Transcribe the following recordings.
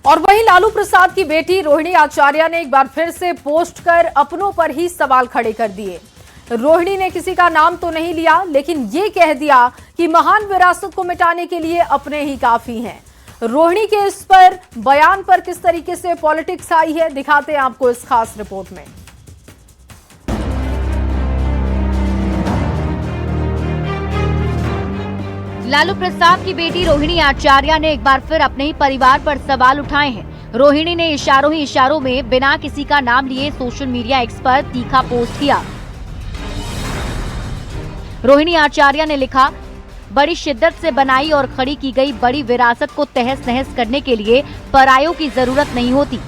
और वहीं लालू प्रसाद की बेटी रोहिणी आचार्य ने एक बार फिर से पोस्ट कर अपनों पर ही सवाल खड़े कर दिए। रोहिणी ने किसी का नाम तो नहीं लिया, लेकिन ये कह दिया कि महान विरासत को मिटाने के लिए अपने ही काफी हैं। रोहिणी के इस पर बयान पर किस तरीके से पॉलिटिक्स आई है, दिखाते हैं आपको इस खास रिपोर्ट में। लालू प्रसाद की बेटी रोहिणी आचार्य ने एक बार फिर अपने ही परिवार पर सवाल उठाए हैं। रोहिणी ने इशारों ही इशारों में बिना किसी का नाम लिए सोशल मीडिया एक्स पर तीखा पोस्ट किया। रोहिणी आचार्य ने लिखा, बड़ी शिद्दत से बनाई और खड़ी की गई बड़ी विरासत को तहस नहस करने के लिए परायों की जरूरत नहीं होती।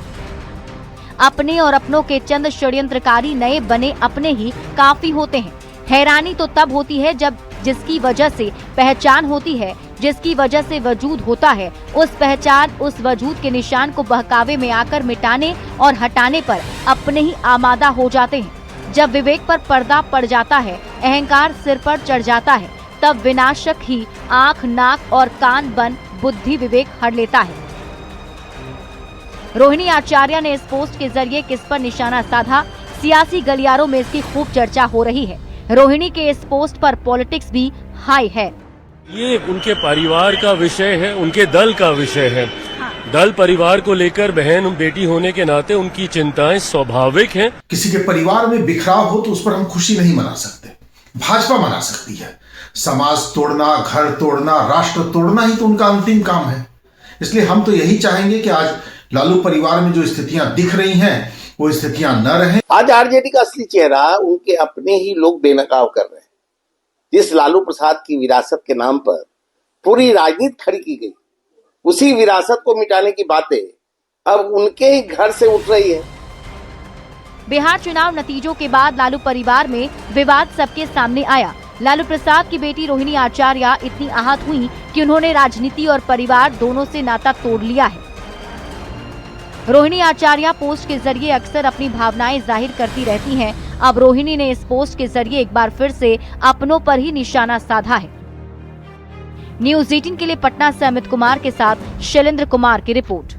अपने और अपनों के चंद षड्यंत्रकारी नए बने अपने ही काफी होते हैं। हैरानी तो तब होती है जब जिसकी वजह से पहचान होती है, जिसकी वजह से वजूद होता है, उस पहचान उस वजूद के निशान को बहकावे में आकर मिटाने और हटाने पर अपने ही आमादा हो जाते हैं। जब विवेक पर पर्दा पड़ जाता है, अहंकार सिर पर चढ़ जाता है, तब विनाशक ही आंख, नाक और कान बन बुद्धि विवेक हर लेता है। रोहिणी आचार्य ने इस पोस्ट के जरिए किस पर निशाना साधा, सियासी गलियारों में इसकी खूब चर्चा हो रही है। रोहिणी के इस पोस्ट पर पॉलिटिक्स भी हाई है। ये उनके परिवार का विषय है, उनके दल का विषय है। दल परिवार को लेकर बहन बेटी होने के नाते उनकी चिंताएं स्वाभाविक हैं। किसी के परिवार में बिखराव हो तो उस पर हम खुशी नहीं मना सकते, भाजपा मना सकती है। समाज तोड़ना, घर तोड़ना, राष्ट्र तोड़ना ही तो उनका अंतिम काम है। इसलिए हम तो यही चाहेंगे कि आज लालू परिवार में जो स्थितियां दिख रही हैं वो स्थितियां न रहें। आज आरजेडी का असली चेहरा उनके अपने ही लोग बेनकाब कर रहे हैं। जिस लालू प्रसाद की विरासत के नाम पर पूरी राजनीति खड़ी की गई, उसी विरासत को मिटाने की बातें अब उनके ही घर से उठ रही है। बिहार चुनाव नतीजों के बाद लालू परिवार में विवाद सबके सामने आया। लालू प्रसाद की बेटी रोहिणी आचार्य इतनी आहत हुई कि उन्होंने राजनीति और परिवार दोनों से नाता तोड़ लिया है। रोहिणी आचार्य पोस्ट के जरिए अक्सर अपनी भावनाएं जाहिर करती रहती हैं। अब रोहिणी ने इस पोस्ट के जरिए एक बार फिर से अपनों पर ही निशाना साधा है। न्यूज़ 18 के लिए पटना से अमित कुमार के साथ शैलेंद्र कुमार की रिपोर्ट।